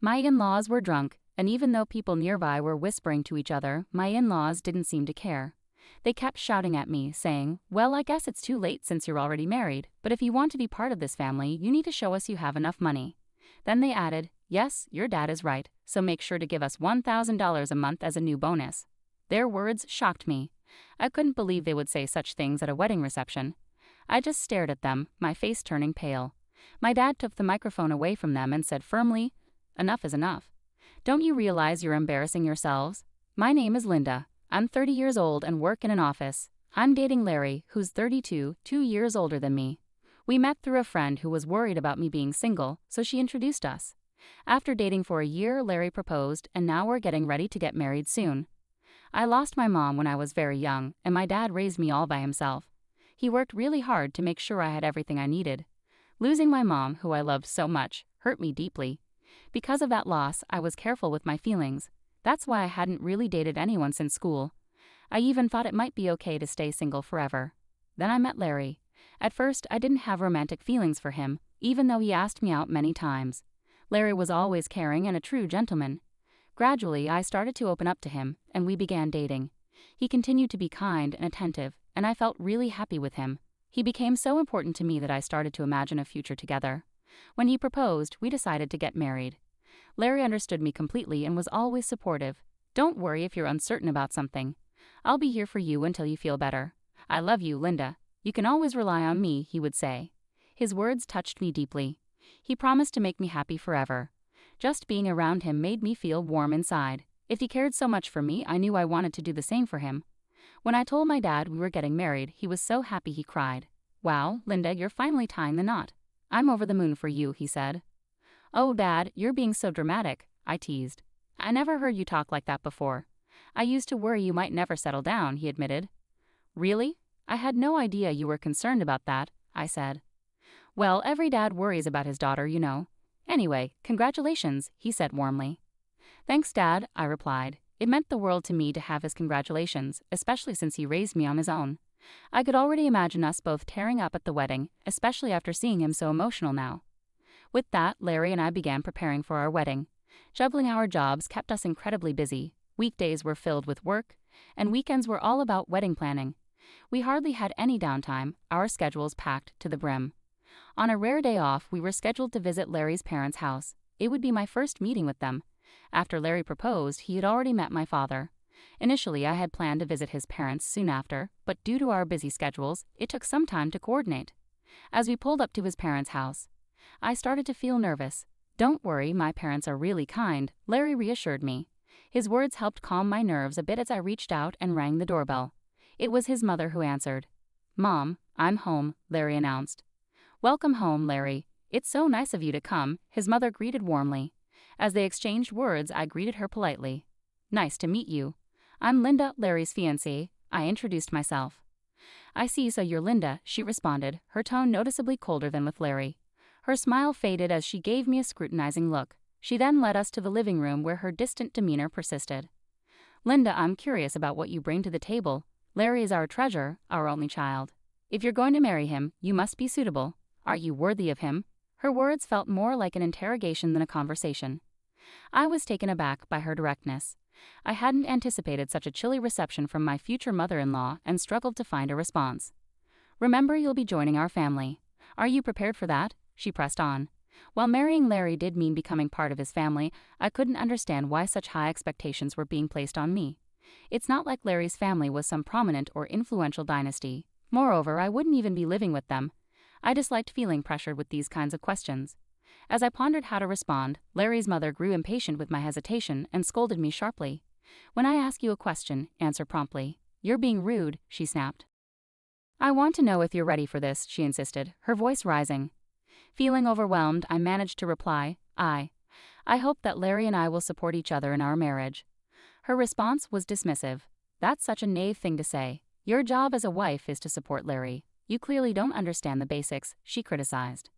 My in-laws were drunk, and even though people nearby were whispering to each other, my in-laws didn't seem to care. They kept shouting at me, saying, "Well, I guess it's too late since you're already married, but if you want to be part of this family, you need to show us you have enough money." Then they added, "Yes, your dad is right, so make sure to give us $1,000 a month as a new bonus." Their words shocked me. I couldn't believe they would say such things at a wedding reception. I just stared at them, my face turning pale. My dad took the microphone away from them and said firmly, "Enough is enough. Don't you realize you're embarrassing yourselves? My name is Linda. I'm 30 years old and work in an office. I'm dating Larry, who's 32, 2 years older than me. We met through a friend who was worried about me being single, so she introduced us. After dating for a year, Larry proposed, and now we're getting ready to get married soon. I lost my mom when I was very young, and my dad raised me all by himself. He worked really hard to make sure I had everything I needed. Losing my mom, who I loved so much, hurt me deeply. Because of that loss, I was careful with my feelings. That's why I hadn't really dated anyone since school. I even thought it might be okay to stay single forever. Then I met Larry. At first, I didn't have romantic feelings for him, even though he asked me out many times. Larry was always caring and a true gentleman. Gradually, I started to open up to him, and we began dating. He continued to be kind and attentive, and I felt really happy with him. He became so important to me that I started to imagine a future together. When he proposed, we decided to get married. Larry understood me completely and was always supportive. "Don't worry if you're uncertain about something. I'll be here for you until you feel better. I love you, Linda. You can always rely on me," he would say. His words touched me deeply. He promised to make me happy forever. Just being around him made me feel warm inside. If he cared so much for me, I knew I wanted to do the same for him. When I told my dad we were getting married, he was so happy he cried. "Wow, Linda, you're finally tying the knot. I'm over the moon for you," he said. "Oh, Dad, you're being so dramatic," I teased. "I never heard you talk like that before. I used to worry you might never settle down," he admitted. "Really? I had no idea you were concerned about that," I said. "Well, every dad worries about his daughter, you know. Anyway, congratulations," he said warmly. "Thanks, Dad," I replied. It meant the world to me to have his congratulations, especially since he raised me on his own. I could already imagine us both tearing up at the wedding, especially after seeing him so emotional now. With that, Larry and I began preparing for our wedding. Juggling our jobs kept us incredibly busy. Weekdays were filled with work, and weekends were all about wedding planning. We hardly had any downtime, our schedules packed to the brim. On a rare day off, we were scheduled to visit Larry's parents' house. It would be my first meeting with them. After Larry proposed, he had already met my father. Initially, I had planned to visit his parents soon after, but due to our busy schedules, it took some time to coordinate. As we pulled up to his parents' house, I started to feel nervous. "Don't worry, my parents are really kind," Larry reassured me. His words helped calm my nerves a bit as I reached out and rang the doorbell. It was his mother who answered. "Mom, I'm home," Larry announced. "Welcome home, Larry. It's so nice of you to come," his mother greeted warmly. As they exchanged words, I greeted her politely. "Nice to meet you. I'm Linda, Larry's fiancée," I introduced myself. "I see, so you're Linda," she responded, her tone noticeably colder than with Larry. Her smile faded as she gave me a scrutinizing look. She then led us to the living room where her distant demeanor persisted. "Linda, I'm curious about what you bring to the table. Larry is our treasure, our only child. If you're going to marry him, you must be suitable. Are you worthy of him?" Her words felt more like an interrogation than a conversation. I was taken aback by her directness. I hadn't anticipated such a chilly reception from my future mother-in-law and struggled to find a response. "Remember, you'll be joining our family. Are you prepared for that?" she pressed on. While marrying Larry did mean becoming part of his family, I couldn't understand why such high expectations were being placed on me. It's not like Larry's family was some prominent or influential dynasty. Moreover, I wouldn't even be living with them. I disliked feeling pressured with these kinds of questions. As I pondered how to respond, Larry's mother grew impatient with my hesitation and scolded me sharply. "When I ask you a question, answer promptly. You're being rude," she snapped. "I want to know if you're ready for this," she insisted, her voice rising. Feeling overwhelmed, I managed to reply, I hope that Larry and I will support each other in our marriage." Her response was dismissive. "That's such a naive thing to say. Your job as a wife is to support Larry. You clearly don't understand the basics," she criticized.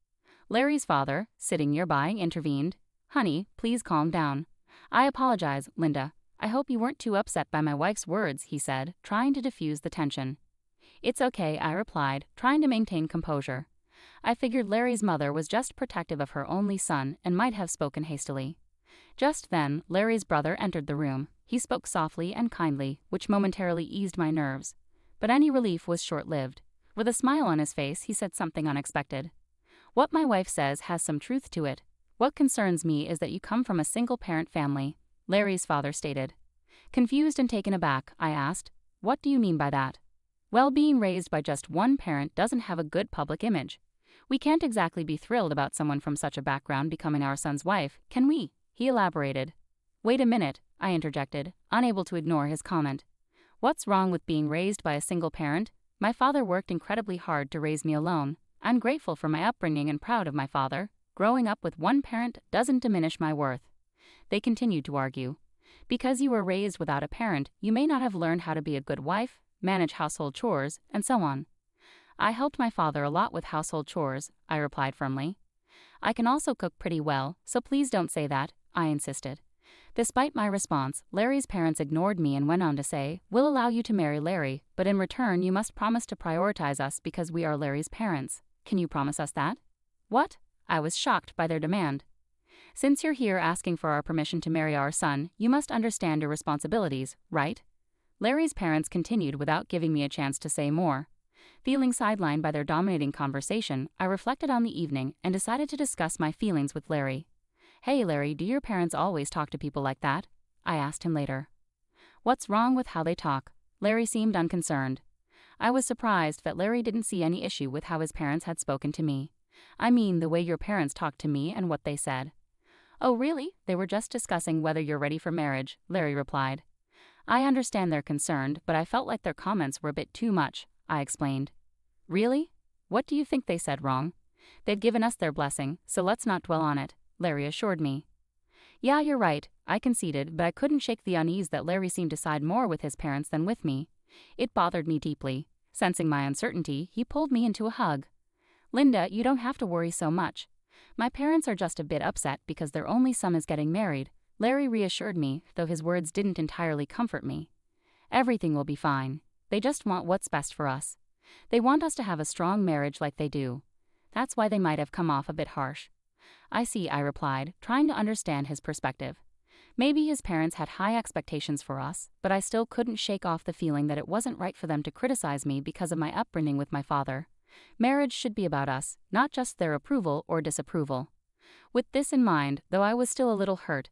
Larry's father, sitting nearby, intervened. "Honey, please calm down." "I apologize, Linda. I hope you weren't too upset by my wife's words," he said, trying to diffuse the tension. "It's okay," I replied, trying to maintain composure. I figured Larry's mother was just protective of her only son and might have spoken hastily. Just then, Larry's brother entered the room. He spoke softly and kindly, which momentarily eased my nerves. But any relief was short-lived. With a smile on his face, he said something unexpected. "What my wife says has some truth to it. What concerns me is that you come from a single-parent family," Larry's father stated. Confused and taken aback, I asked, "What do you mean by that?" "Well, being raised by just one parent doesn't have a good public image. We can't exactly be thrilled about someone from such a background becoming our son's wife, can we?" he elaborated. "Wait a minute," I interjected, unable to ignore his comment. "What's wrong with being raised by a single parent? My father worked incredibly hard to raise me alone. I'm grateful for my upbringing and proud of my father. Growing up with one parent doesn't diminish my worth." They continued to argue. "Because you were raised without a parent, you may not have learned how to be a good wife, manage household chores, and so on." "I helped my father a lot with household chores," I replied firmly. "I can also cook pretty well, so please don't say that," I insisted. Despite my response, Larry's parents ignored me and went on to say, "We'll allow you to marry Larry, but in return you must promise to prioritize us because we are Larry's parents. Can you promise us that?" "What?" I was shocked by their demand. "Since you're here asking for our permission to marry our son, you must understand your responsibilities, right?" Larry's parents continued without giving me a chance to say more. Feeling sidelined by their dominating conversation, I reflected on the evening and decided to discuss my feelings with Larry. "Hey Larry, do your parents always talk to people like that?" I asked him later. "What's wrong with how they talk?" Larry seemed unconcerned. I was surprised that Larry didn't see any issue with how his parents had spoken to me. "I mean the way your parents talked to me and what they said." "Oh really? They were just discussing whether you're ready for marriage," Larry replied. "I understand they're concerned, but I felt like their comments were a bit too much," I explained. "Really? What do you think they said wrong?" "They've given us their blessing, so let's not dwell on it," Larry assured me. "Yeah, you're right," I conceded, but I couldn't shake the unease that Larry seemed to side more with his parents than with me. It bothered me deeply. Sensing my uncertainty, he pulled me into a hug. "Linda, you don't have to worry so much. My parents are just a bit upset because their only son is getting married," Larry reassured me, though his words didn't entirely comfort me. "Everything will be fine. They just want what's best for us. They want us to have a strong marriage like they do. That's why they might have come off a bit harsh." "I see," I replied, trying to understand his perspective. Maybe his parents had high expectations for us, but I still couldn't shake off the feeling that it wasn't right for them to criticize me because of my upbringing with my father. Marriage should be about us, not just their approval or disapproval. With this in mind, though I was still a little hurt,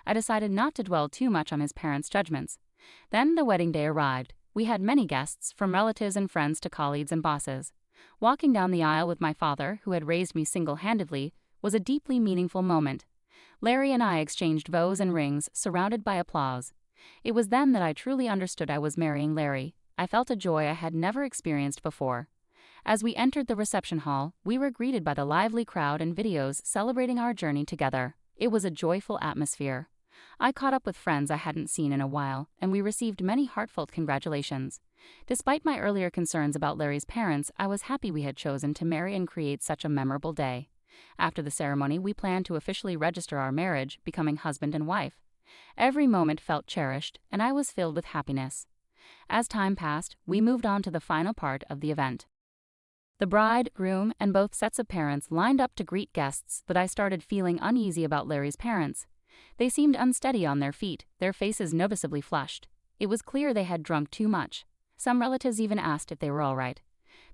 I decided not to dwell too much on his parents' judgments. Then the wedding day arrived. We had many guests, from relatives and friends to colleagues and bosses. Walking down the aisle with my father, who had raised me single-handedly, was a deeply meaningful moment. Larry and I exchanged vows and rings, surrounded by applause. It was then that I truly understood I was marrying Larry. I felt a joy I had never experienced before. As we entered the reception hall, we were greeted by the lively crowd and videos celebrating our journey together. It was a joyful atmosphere. I caught up with friends I hadn't seen in a while, and we received many heartfelt congratulations. Despite my earlier concerns about Larry's parents, I was happy we had chosen to marry and create such a memorable day. After the ceremony, we planned to officially register our marriage, becoming husband and wife. Every moment felt cherished, and I was filled with happiness. As time passed, we moved on to the final part of the event. The bride, groom, and both sets of parents lined up to greet guests, but I started feeling uneasy about Larry's parents. They seemed unsteady on their feet, their faces noticeably flushed. It was clear they had drunk too much. Some relatives even asked if they were all right.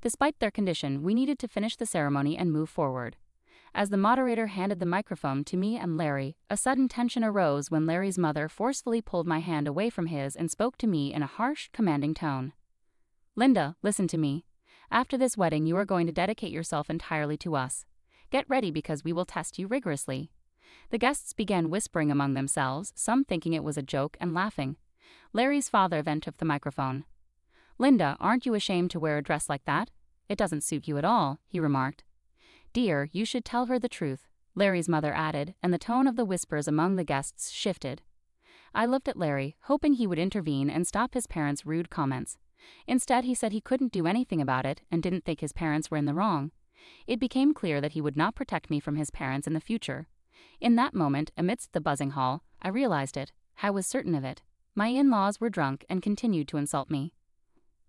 Despite their condition, we needed to finish the ceremony and move forward. As the moderator handed the microphone to me and Larry, a sudden tension arose when Larry's mother forcefully pulled my hand away from his and spoke to me in a harsh, commanding tone. "Linda, listen to me. After this wedding, you are going to dedicate yourself entirely to us. Get ready because we will test you rigorously." The guests began whispering among themselves, some thinking it was a joke and laughing. Larry's father then took the microphone. "Linda, aren't you ashamed to wear a dress like that? It doesn't suit you at all," he remarked. "Dear, you should tell her the truth," Larry's mother added, and the tone of the whispers among the guests shifted. I looked at Larry, hoping he would intervene and stop his parents' rude comments. Instead, he said he couldn't do anything about it and didn't think his parents were in the wrong. It became clear that he would not protect me from his parents in the future. In that moment, amidst the buzzing hall, I realized it. I was certain of it. My in-laws were drunk and continued to insult me.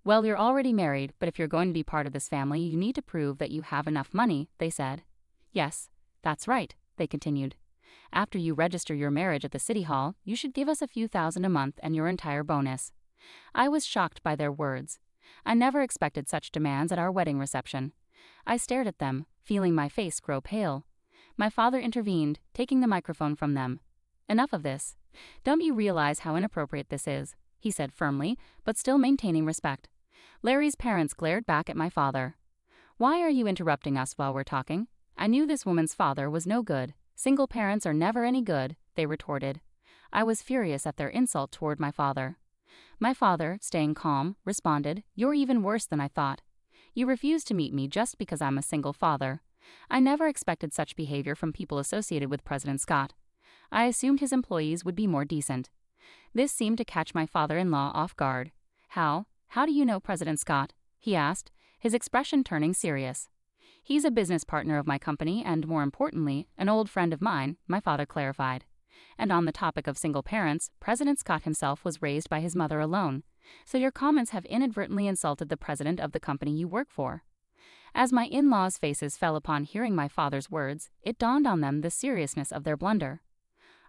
"Well, you're already married, but if you're going to be part of this family, you need to prove that you have enough money," they said. "Yes, that's right," they continued. After you register your marriage at the city hall, you should give us a few thousand a month and your entire bonus." I was shocked by their words. I never expected such demands at our wedding reception. I stared at them, feeling my face grow pale. My father intervened, taking the microphone from them. "Enough of this. Don't you realize how inappropriate this is?" he said firmly, but still maintaining respect. Larry's parents glared back at my father. "Why are you interrupting us while we're talking?" I knew this woman's father was no good. "Single parents are never any good," they retorted. I was furious at their insult toward my father. My father, staying calm, responded, "You're even worse than I thought. You refuse to meet me just because I'm a single father." I never expected such behavior from people associated with President Scott. I assumed his employees would be more decent. This seemed to catch my father-in-law off guard. How do you know President Scott?" he asked, his expression turning serious. "He's a business partner of my company and, more importantly, an old friend of mine," my father clarified. "And on the topic of single parents, President Scott himself was raised by his mother alone. So your comments have inadvertently insulted the president of the company you work for." As my in-laws' faces fell upon hearing my father's words, it dawned on them the seriousness of their blunder.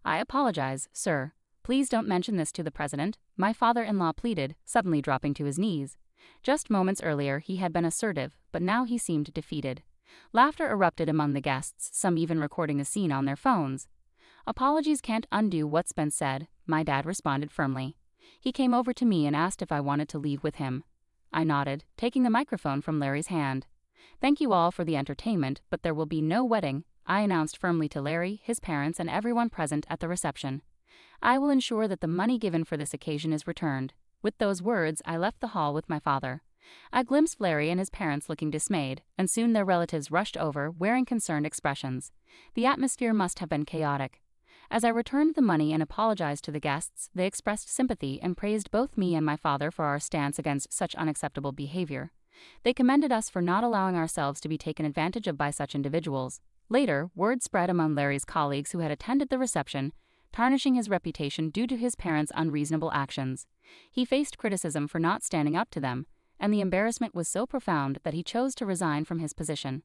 "I apologize, sir. Please don't mention this to the president," my father-in-law pleaded, suddenly dropping to his knees. Just moments earlier he had been assertive, but now he seemed defeated. Laughter erupted among the guests, some even recording the scene on their phones. "Apologies can't undo what's been said," my dad responded firmly. He came over to me and asked if I wanted to leave with him. I nodded, taking the microphone from Larry's hand. "Thank you all for the entertainment, but there will be no wedding," I announced firmly to Larry, his parents, and everyone present at the reception. "I will ensure that the money given for this occasion is returned." With those words, I left the hall with my father. I glimpsed Larry and his parents looking dismayed, and soon their relatives rushed over, wearing concerned expressions. The atmosphere must have been chaotic. As I returned the money and apologized to the guests, they expressed sympathy and praised both me and my father for our stance against such unacceptable behavior. They commended us for not allowing ourselves to be taken advantage of by such individuals. Later, word spread among Larry's colleagues who had attended the reception, tarnishing his reputation due to his parents' unreasonable actions. He faced criticism for not standing up to them, and the embarrassment was so profound that he chose to resign from his position.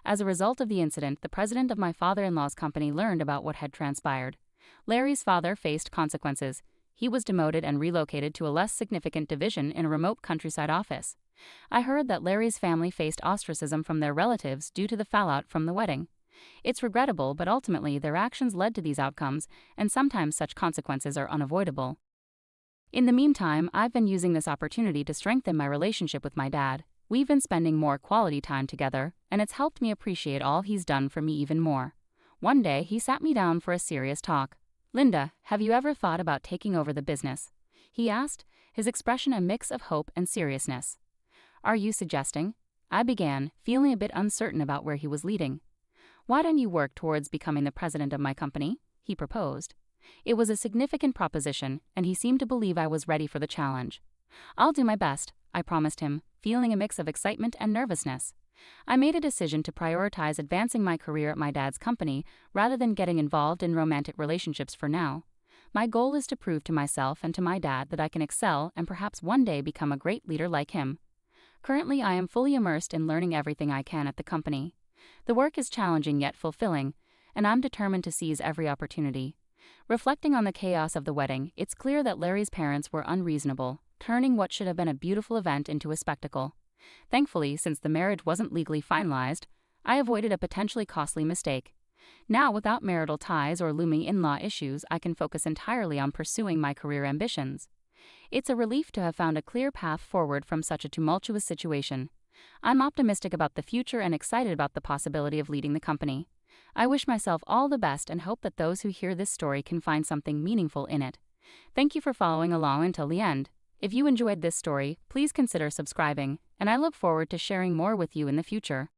As a result of the incident, the president of my father-in-law's company learned about what had transpired. Larry's father faced consequences. He was demoted and relocated to a less significant division in a remote countryside office. I heard that Larry's family faced ostracism from their relatives due to the fallout from the wedding. It's regrettable, but ultimately their actions led to these outcomes, and sometimes such consequences are unavoidable. In the meantime, I've been using this opportunity to strengthen my relationship with my dad. We've been spending more quality time together, and it's helped me appreciate all he's done for me even more. One day, he sat me down for a serious talk. "Linda, have you ever thought about taking over the business?" he asked, his expression a mix of hope and seriousness. "Are you suggesting?" I began, feeling a bit uncertain about where he was leading. "Why don't you work towards becoming the president of my company?" he proposed. It was a significant proposition, and he seemed to believe I was ready for the challenge. "I'll do my best," I promised him, feeling a mix of excitement and nervousness. I made a decision to prioritize advancing my career at my dad's company rather than getting involved in romantic relationships for now. My goal is to prove to myself and to my dad that I can excel and perhaps one day become a great leader like him. Currently, I am fully immersed in learning everything I can at the company. The work is challenging yet fulfilling, and I'm determined to seize every opportunity. Reflecting on the chaos of the wedding, it's clear that Larry's parents were unreasonable, turning what should have been a beautiful event into a spectacle. Thankfully, since the marriage wasn't legally finalized, I avoided a potentially costly mistake. Now, without marital ties or looming in-law issues, I can focus entirely on pursuing my career ambitions. It's a relief to have found a clear path forward from such a tumultuous situation. I'm optimistic about the future and excited about the possibility of leading the company. I wish myself all the best and hope that those who hear this story can find something meaningful in it. Thank you for following along until the end. If you enjoyed this story, please consider subscribing, and I look forward to sharing more with you in the future.